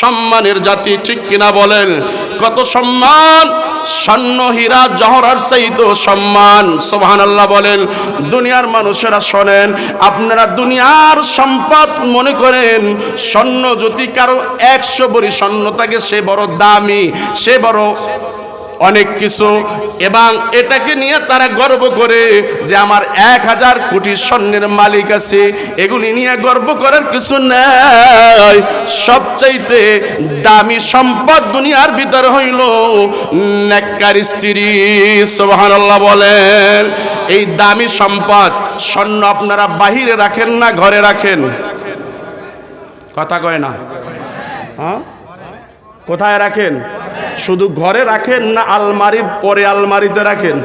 সম্মানের জাতি, ঠিক কিনা বলেন? কত সম্মান, স্বর্ণ হীরা জহরার চাইতো সম্মান। সুবহানাল্লাহ বলেন। দুনিয়ার মানুষেরা শোনেন, আপনারা দুনিয়ার সম্পদ মনে করেন, স্বর্ণ যদি কারো 100 ভরি স্বর্ণ থাকে সে বড় দামি, সে বড় অনেক কিছু, এবং এটাকে নিয়ে তারা গর্ব করে যে আমার 1000 কোটি স্বর্ণের মালিক আছে। এগুলি নিয়ে গর্ব করার কিছু নাই। সবচাইতে দামি সম্পদ দুনিয়ার ভিতর হইল নেককার স্ত্রী। সুবহানাল্লাহ বলেন। এই দামি সম্পদ স্বর্ণ আপনারা বাহিরে রাখেন না ঘরে রাখেন? কথা কয় না? হ্যাঁ, কোথায় রাখেন? শুধু ঘরে রাখেন না আলমারির পরে আলমারিতে রাখেন?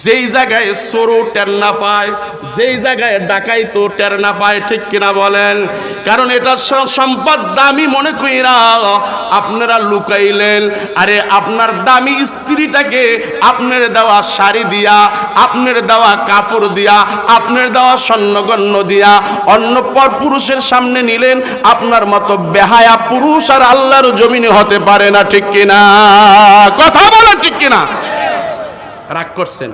যেই জায়গায় চোরও টের না পায়, যেই জায়গায় ডাকাইতো টের না পায়, ঠিক কিনা বলেন? কারণ এটা সম্পদ দামি মনে কইরা আপনারা লুকাইলেন। আরে আপনার দামি স্ত্রীটাকে আপনার দেওয়া শাড়ি দিয়া, আপনার দেওয়া কাপড় দিয়া, আপনার দেওয়া স্বর্ণগণ্য দিয়া অন্য পর পুরুষের সামনে নিলেন। আপনার মতো বেহায়া পুরুষ আর আল্লাহর জমিনে হতে পারে না, ঠিক কিনা? কথা বলেন, ঠিক কিনা? রাগ করছেন?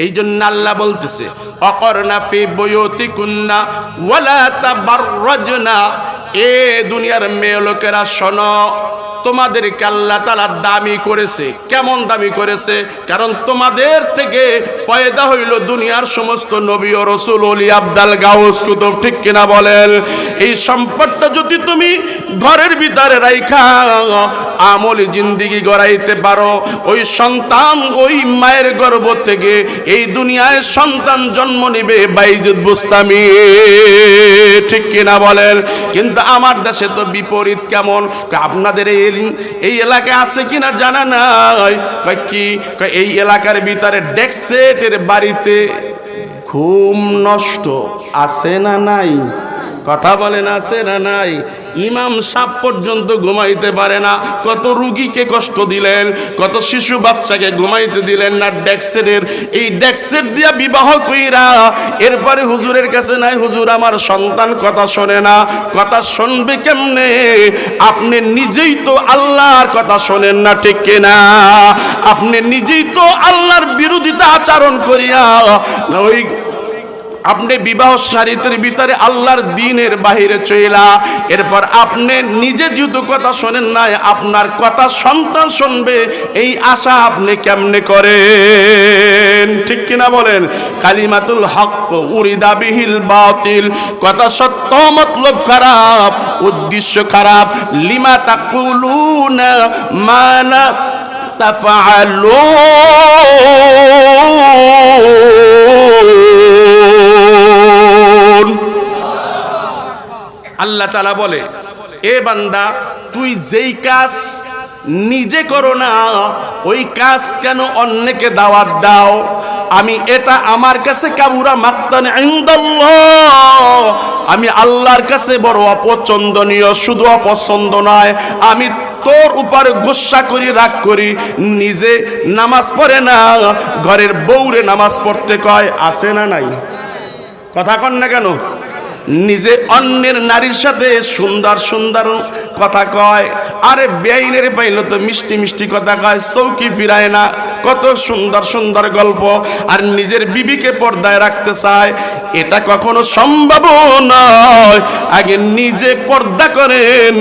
এই জন্য আল্লাহ বলতেছে অকরনা ফি বুয়ুতিকুন্না ওয়ালা তাবাররাজনা। এ দুনিয়ার মেয়ে লোকেরা শোনো, তোমাদেরকে আল্লাহ তাআলা দামি করেছে। কেমন দামি করেছে? কারণ তোমাদের থেকে পয়দা হইল দুনিয়ার সমস্ত নবী ও রাসূল, ওলি, আবদাল, গাউস, কুতুব, ঠিক কিনা বলেন? এই সম্পদটা যদি তুমি ঘরের ভিতরে রাইখা আমলি জিন্দেগি গড়াইতে পারো, ওই সন্তান ওই মায়ের গর্ভ থেকে এই দুনিয়ায় সন্তান জন্ম নেবে বাইজিদ বুস্তামি, ঠিক কিনা বলেন? কিন্তু আমার দেশে তো বিপরীত। কেমন? আপনাদের এই এলাকায় আছে কিনা জানা নাই। কি এই এলাকার ভিতরে ডেক্সেটের বাড়িতে ঘুম নষ্ট আছে না নাই? কথা বলেন, আছে না নাই? ইমাম সাহেব পর্যন্ত ঘুমাইতে পারে না। কত রুগীকে কষ্ট দিলেন, কত শিশু বাচ্চাকে ঘুমাইতে দিলেন না ডেক্সেটের। এই ডেক্সেট দিয়া বিবাহ কইরা এরপরে হুজুরের কাছে নাই, হুজুর আমার সন্তান কথা শোনে না। কথা শুনবে কেমনে? আপনি নিজেই তো আল্লাহর কথা শোনেন না, ঠিক কিনা? আপনি নিজেই তো আল্লাহর বিরোধিতা আচরণ করিয়া ওই আপনি বিবাহ শরীয়তের ভিতরে আল্লাহর দ্বীনের বাহিরে চইলা, এরপর আপনি নিজে যেহেতু কথা শোনেন না, আপনার কথা সন্তান শুনবে এই আশা আপনি কেমনে করেন, ঠিক কিনা বলেন? কালিমাতুল হক উরিদা বিহিল বাতিল। কথা সত্য, মতলব খারাপ, উদ্দেশ্য খারাপ। লিমা তাকুলুনা মা লা তাফআলুন। আল্লাহ তাআলা বলে, এ বান্দা তুই যেই কাজ নিজে করো না ওই কাজ কেন অন্যকে দাওয়াত দাও? আমি এটা আমার কাছে কাবুরা মাক্তান ইনদাল্লাহ, আমি আল্লাহর কাছে বড় অপছন্দনীয়। শুধু অপছন্দ নয়, আমি তোর উপরে গুসা করি, রাগ করি। নিজে নামাজ পড়ে না, ঘরের বউরে নামাজ পড়তে কয়, আছে না নাই? কথা কন না কেন? নিজে অন্যের নারীর সাথে সুন্দর সুন্দর কথা কয়। আরে বেআইনের পাইল তো মিষ্টি মিষ্টি কথা কয়, চৌকি ফিরায় না, কত সুন্দর সুন্দর গল্প। আর নিজের বিবিকে পর্দায় রাখতে চায়। এটা কখনো সম্ভব নয়। আগে নিজে পর্দা করেন,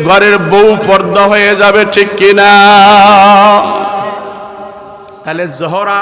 ঘরের বউ পর্দা হয়ে যাবে, ঠিক কিনা? তাহলে জোহরা